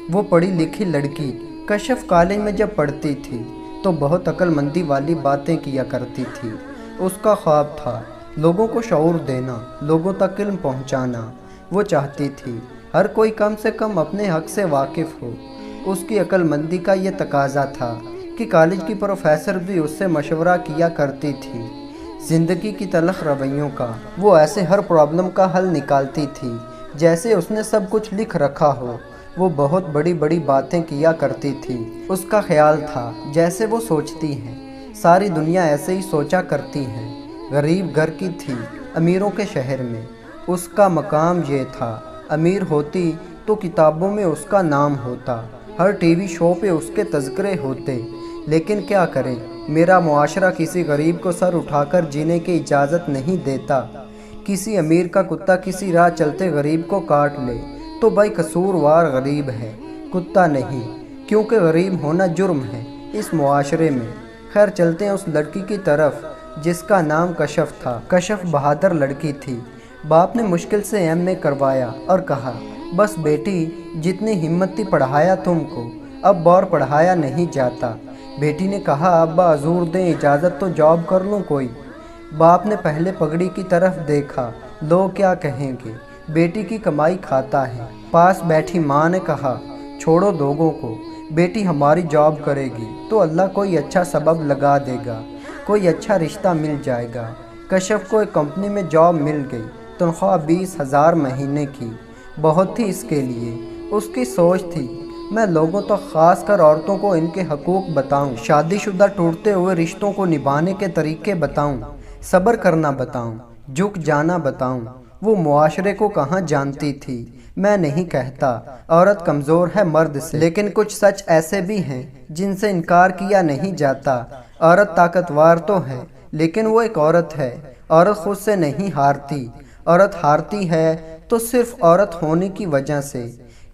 وہ پڑھی لکھی لڑکی کشف کالج میں جب پڑھتی تھی تو بہت عقل مندی والی باتیں کیا کرتی تھی۔ اس کا خواب تھا لوگوں کو شعور دینا، لوگوں تک علم پہنچانا۔ وہ چاہتی تھی ہر کوئی کم سے کم اپنے حق سے واقف ہو۔ اس کی عقل مندی کا یہ تقاضا تھا کہ کالج کی پروفیسر بھی اس سے مشورہ کیا کرتی تھی۔ زندگی کی تلخ رویوں کا وہ ایسے ہر پرابلم کا حل نکالتی تھی جیسے اس نے سب کچھ لکھ رکھا ہو۔ وہ بہت بڑی بڑی باتیں کیا کرتی تھی۔ اس کا خیال تھا جیسے وہ سوچتی ہیں ساری دنیا ایسے ہی سوچا کرتی ہے۔ غریب گھر کی تھی امیروں کے شہر میں۔ اس کا مقام یہ تھا امیر ہوتی تو کتابوں میں اس کا نام ہوتا، ہر ٹی وی شو پہ اس کے تذکرے ہوتے۔ لیکن کیا کریں، میرا معاشرہ کسی غریب کو سر اٹھا کر جینے کی اجازت نہیں دیتا۔ کسی امیر کا کتا کسی راہ چلتے غریب کو کاٹ لے تو بھائی قصوروار غریب ہے، کتا نہیں، کیونکہ غریب ہونا جرم ہے اس معاشرے میں۔ خیر چلتے ہیں اس لڑکی کی طرف جس کا نام کشف تھا۔ کشف بہادر لڑکی تھی۔ باپ نے مشکل سے ایم اے کروایا اور کہا بس بیٹی جتنی ہمت تھی پڑھایا تم کو، اب اور پڑھایا نہیں جاتا۔ بیٹی نے کہا ابا حضور دیں اجازت تو جاب کر لوں کوئی۔ باپ نے پہلے پگڑی کی طرف دیکھا، لوگ کیا کہیں گے، بیٹی کی کمائی کھاتا ہے۔ پاس بیٹھی ماں نے کہا چھوڑو لوگوں کو، بیٹی ہماری جاب کرے گی تو اللہ کوئی اچھا سبب لگا دے گا، کوئی اچھا رشتہ مل جائے گا۔ کشف کو ایک کمپنی میں جاب مل گئی، تنخواہ 20,000 مہینے کی، بہت تھی اس کے لیے۔ اس کی سوچ تھی میں لوگوں تک خاص کر عورتوں کو ان کے حقوق بتاؤں، شادی شدہ ٹوٹتے ہوئے رشتوں کو نبھانے کے طریقے بتاؤں، صبر کرنا بتاؤں، جھک جانا بتاؤں۔ وہ معاشرے کو کہاں جانتی تھی۔ میں نہیں کہتا عورت کمزور ہے مرد سے، لیکن کچھ سچ ایسے بھی ہیں جن سے انکار کیا نہیں جاتا۔ عورت طاقتور تو ہے لیکن وہ ایک عورت ہے۔ عورت خود سے نہیں ہارتی، عورت ہارتی ہے تو صرف عورت ہونے کی وجہ سے۔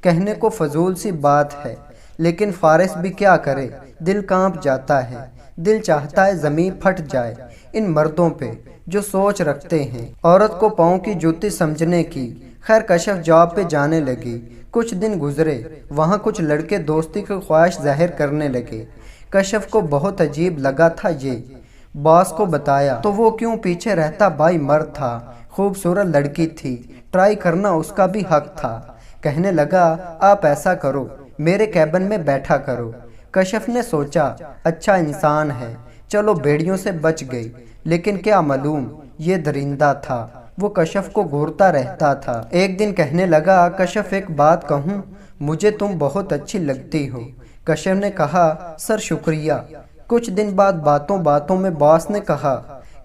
کہنے کو فضول سی بات ہے لیکن فارس بھی کیا کرے، دل کانپ جاتا ہے، دل چاہتا ہے زمین پھٹ جائے ان مردوں پہ جو سوچ رکھتے ہیں عورت کو پاؤں کی جوتی سمجھنے کی۔ خیر کشف جاب پہ جانے لگی۔ کچھ دن گزرے، وہاں کچھ لڑکے دوستی کی خواہش ظاہر کرنے لگے۔ کشف کو بہت عجیب لگا تھا یہ، باس کو بتایا تو وہ کیوں پیچھے رہتا، بھائی مرد تھا، خوبصورت لڑکی تھی، ٹرائی کرنا اس کا بھی حق تھا۔ کہنے لگا آپ ایسا کرو میرے کیبن میں بیٹھا کرو۔ کشف نے سوچا اچھا انسان ہے، چلو بیڑیوں سے بچ گئی، لیکن کیا معلوم یہ درندہ تھا، وہ کشف کو گھورتا رہتا تھا۔ ایک دن کہنے لگا کشف ایک بات کہوں، مجھے تم بہت اچھی لگتی ہو۔ کشف نے کہا سر شکریہ۔ کچھ دن بعد باتوں باتوں میں باس نے کہا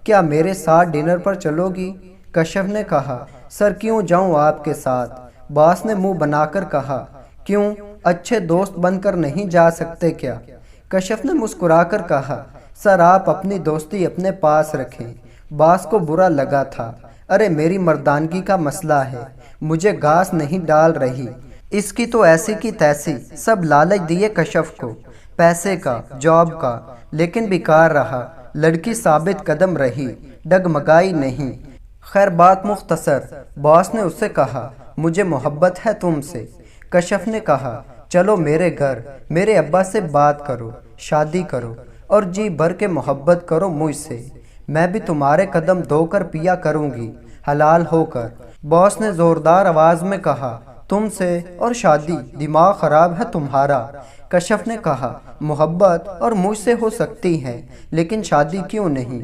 کیا میرے ساتھ ڈنر پر چلو گی؟ کشف نے کہا سر کیوں جاؤں آپ کے ساتھ؟ باس نے منہ بنا کر کہا کیوں، اچھے دوست بن کر نہیں جا سکتے کیا؟ کشف نے مسکرا کر کہا سر آپ اپنی دوستی اپنے پاس رکھیں۔ باس کو برا لگا تھا، ارے میری مردانگی کا مسئلہ ہے، مجھے گھاس نہیں ڈال رہی۔ اس کی تو ایسی کی تیسی، سب لالچ دیے کشف کو، پیسے کا، جاب کا، لیکن بیکار رہا۔ لڑکی ثابت قدم رہی، ڈگمگائی نہیں۔ خیر بات مختصر، باس نے اس سے کہا مجھے محبت ہے تم سے۔ کشف نے کہا چلو میرے گھر، میرے ابا سے بات کرو، شادی کرو اور جی بھر کے محبت کرو مجھ سے، میں بھی تمہارے قدم دھو کر پیا کروں گی حلال ہو کر۔ باس نے زوردار آواز میں کہا تم سے اور شادی، دماغ خراب ہے تمہارا؟ کشف نے کہا محبت اور مجھ سے ہو سکتی ہے لیکن شادی کیوں نہیں؟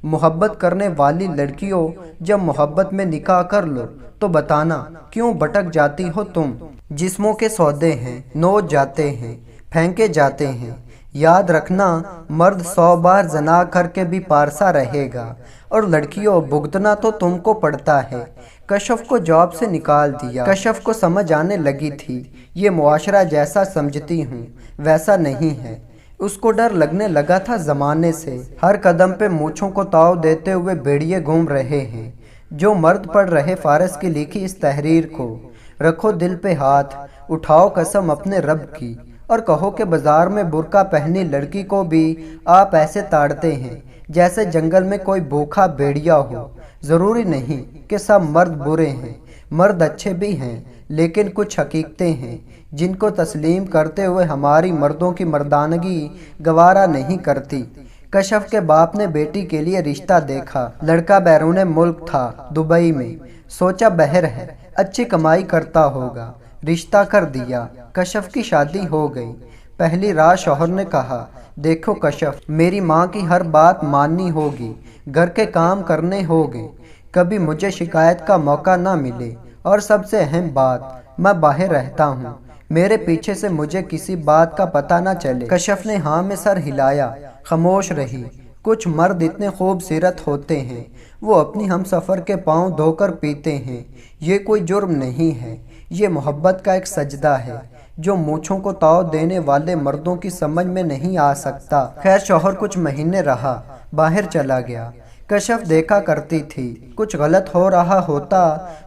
محبت کرنے والی لڑکیوں جب محبت میں نکاح کر لو تو بتانا کیوں بھٹک جاتی ہو تم؟ جسموں کے سودے ہیں، نوچ جاتے ہیں، پھینکے جاتے ہیں۔ یاد رکھنا مرد 100 بار زنا کر کے بھی پارسا رہے گا، اور لڑکیوں بھگتنا تو تم کو پڑتا ہے۔ کشف کو جاب سے نکال دیا۔ کشف کو سمجھ آنے لگی تھی یہ معاشرہ جیسا سمجھتی ہوں ویسا نہیں ہے۔ اس کو ڈر لگنے لگا تھا زمانے سے، ہر قدم پہ مونچھوں کو تاؤ دیتے ہوئے بھیڑیے گھوم رہے ہیں۔ جو مرد پڑھ رہے فارس کی لکھی اس تحریر کو، رکھو دل پہ ہاتھ، اٹھاؤ قسم اپنے رب کی اور کہو کہ بازار میں برقع پہنی لڑکی کو بھی آپ ایسے تاڑتے ہیں جیسے جنگل میں کوئی بھوکھا بھیڑیا ہو۔ ضروری نہیں کہ سب مرد برے ہیں، مرد اچھے بھی ہیں لیکن کچھ حقیقتیں ہیں جن کو تسلیم کرتے ہوئے ہماری مردوں کی مردانگی گوارا نہیں کرتی۔ کشف کے باپ نے بیٹی کے لیے رشتہ دیکھا۔ لڑکا بیرون ملک تھا، دبئی میں۔ سوچا بہر ہے، اچھی کمائی کرتا ہوگا، رشتہ کر دیا۔ کشف کی شادی ہو گئی۔ پہلی رات شوہر نے کہا، دیکھو کشف، میری ماں کی ہر بات ماننی ہوگی، گھر کے کام کرنے ہوگے، کبھی مجھے شکایت کا موقع نہ ملے، اور سب سے اہم بات، میں باہر رہتا ہوں، میرے پیچھے سے مجھے کسی بات کا پتہ نہ چلے۔ کشف نے ہاں میں سر ہلایا، خاموش رہی۔ کچھ مرد اتنے خوبصورت ہوتے ہیں، وہ اپنی ہم سفر کے پاؤں دھو کر پیتے ہیں۔ یہ کوئی جرم نہیں ہے، یہ محبت کا ایک سجدہ ہے جو مونچھوں کو تاؤ دینے والے مردوں کی سمجھ میں نہیں آ سکتا۔ خیر شوہر کچھ مہینے رہا، باہر چلا گیا۔ کشف دیکھا کرتی تھی، کچھ غلط ہو رہا ہوتا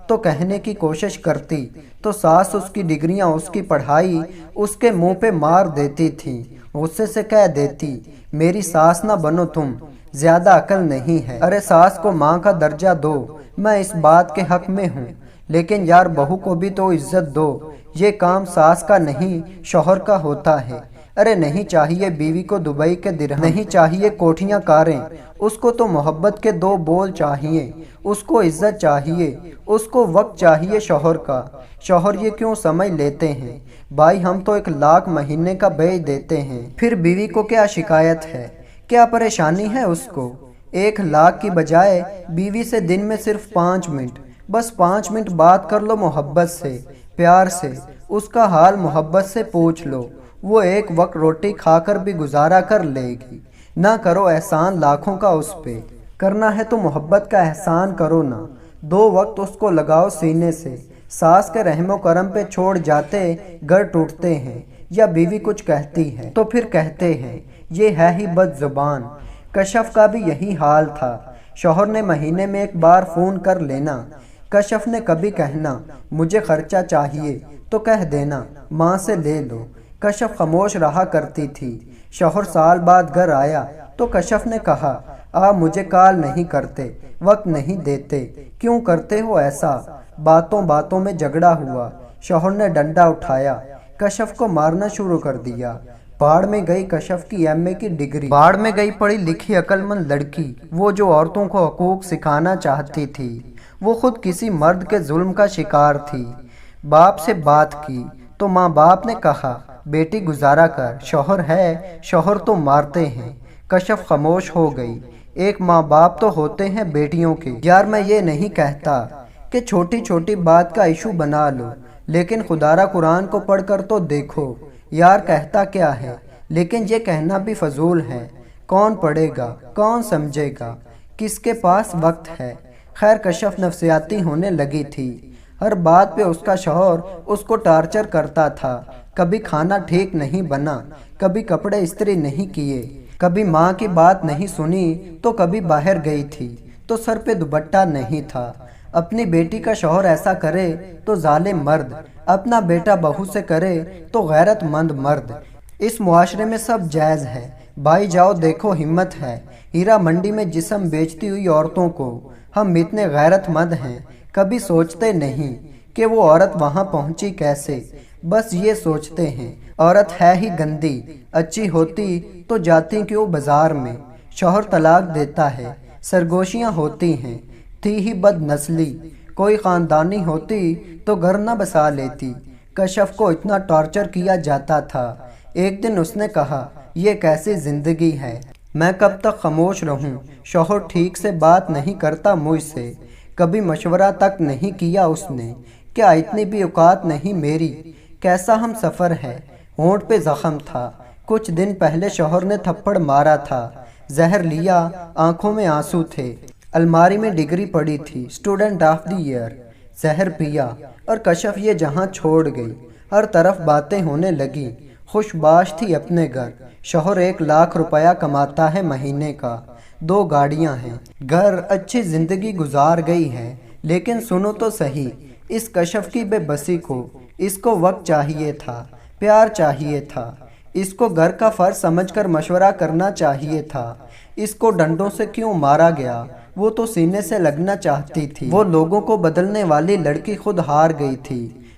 تو کہنے کی کوشش کرتی تو ساس اس کی ڈگریاں، اس کی پڑھائی اس کے منہ پہ مار دیتی تھی، غصے سے کہہ دیتی، میری ساس نہ بنو تم، زیادہ عقل نہیں ہے، ارے ساس کو ماں کا درجہ دو، میں اس بات کے حق میں ہوں، لیکن یار بہو کو بھی تو عزت دو، یہ کام ساس کا نہیں شوہر کا ہوتا ہے۔ ارے نہیں چاہیے بیوی کو دبئی کے درہم، نہیں چاہیے کوٹھیاں کاریں، اس کو تو محبت کے دو بول چاہیے، اس کو عزت چاہیے، اس کو وقت چاہیے شوہر کا۔ شوہر یہ کیوں سمجھ لیتے ہیں، بھائی ہم تو 1,00,000 مہینے کا بیچ دیتے ہیں، پھر بیوی کو کیا شکایت ہے، کیا پریشانی ہے اس کو؟ 1,00,000 کی بجائے بیوی سے دن میں صرف 5 منٹ، بس 5 منٹ بات کر لو، محبت سے، پیار سے، اس کا حال محبت سے پوچھ لو، وہ ایک وقت روٹی کھا کر بھی گزارا کر لے گی۔ نہ کرو احسان لاکھوں کا اس پہ، کرنا ہے تو محبت کا احسان کرو نا، 2 وقت اس کو لگاؤ سینے سے۔ ساس کے رحم و کرم پہ چھوڑ جاتے گھر ٹوٹتے ہیں، یا بیوی کچھ کہتی ہے تو پھر کہتے ہیں یہ ہے ہی بد زبان۔ کشف کا بھی یہی حال تھا، شوہر نے مہینے میں 1 بار فون کر لینا، کشف نے کبھی کہنا مجھے خرچہ چاہیے تو کہہ دینا ماں سے لے لو۔ کشف خاموش رہا کرتی تھی۔ شوہر سال بعد گھر آیا تو کشف نے کہا، آپ مجھے کال نہیں کرتے، وقت نہیں دیتے، کیوں کرتے ہو ایسا؟ باتوں باتوں میں جھگڑا ہوا، شوہر نے ڈنڈا اٹھایا، کشف کو مارنا شروع کر دیا۔ باڑ میں گئی کشف کی ایم اے کی ڈگری، باڑ میں گئی پڑھی لکھی عقل مند لڑکی، وہ جو عورتوں کو حقوق سکھانا چاہتی تھی، وہ خود کسی مرد کے ظلم کا شکار تھی۔ باپ سے بات کی تو ماں باپ نے کہا بیٹی گزارا کر، شوہر ہے، شوہر تو مارتے ہیں۔ کشف خاموش ہو گئی۔ ایک ماں باپ تو ہوتے ہیں بیٹیوں کے۔ یار میں یہ نہیں کہتا کہ چھوٹی چھوٹی بات کا ایشو بنا لو، لیکن خدا را قرآن کو پڑھ کر تو دیکھو، یار کہتا کیا ہے، لیکن یہ کہنا بھی فضول ہے، کون پڑھے گا، کون سمجھے گا، کس کے پاس وقت ہے۔ خیر کشف نفسیاتی ہونے لگی تھی، ہر بات پہ اس کا شوہر اس کو ٹارچر کرتا تھا، کبھی کھانا ٹھیک نہیں بنا، کبھی کپڑے استری نہیں کیے، کبھی ماں کی بات نہیں سنی تو کبھی باہر گئی تھی تو سر پہ دوپٹہ نہیں تھا۔ اپنی بیٹی کا شوہر ایسا کرے تو ظالم مرد، اپنا بیٹا بہو سے کرے تو غیرت مند مرد۔ اس معاشرے میں سب جائز ہے، بھائی جاؤ دیکھو ہمت ہے۔ ہیرا منڈی میں جسم بیچتی ہوئی عورتوں کو ہم اتنے غیرت مند ہیں، کبھی سوچتے نہیں کہ وہ عورت وہاں پہنچی کیسے، بس یہ سوچتے ہیں عورت ہے ہی گندی، اچھی ہوتی تو جاتی کیوں بازار میں۔ شوہر طلاق دیتا ہے، سرگوشیاں ہوتی ہیں، تھی ہی بد نسلی، کوئی خاندانی ہوتی تو گھر نہ بسا لیتی۔ کشف کو اتنا ٹارچر کیا جاتا تھا، ایک دن اس نے کہا یہ کیسی زندگی ہے، میں کب تک خاموش رہوں؟ شوہر ٹھیک سے بات نہیں کرتا مجھ سے، کبھی مشورہ تک نہیں کیا اس نے، کیا اتنی بھی اوقات نہیں میری؟ کیسا ہم سفر ہے۔ ہونٹ پہ زخم تھا، کچھ دن پہلے شوہر نے تھپڑ مارا تھا، زہر لیا، آنکھوں میں آنسو تھے، الماری میں ڈگری پڑی تھی اسٹوڈنٹ آف دی ایئر، زہر پیا اور کشف یہ جہاں چھوڑ گئی۔ ہر طرف باتیں ہونے لگی، خوش باش تھی اپنے گھر، شوہر 1,00,000 روپیہ کماتا ہے مہینے کا، 2 گاڑیاں ہیں، گھر، اچھی زندگی گزار گئی ہے۔ لیکن سنو تو صحیح اس کشف کی بے بسی کو، اس کو وقت چاہیے تھا، پیار چاہیے تھا، اس کو گھر کا فرض سمجھ کر مشورہ کرنا چاہیے تھا۔ اس کو ڈنڈوں سے کیوں مارا گیا؟ وہ تو سینے سے لگنا چاہتی تھی۔ وہ لوگوں کو بدلنے والی لڑکی خود ہار گئی تھی،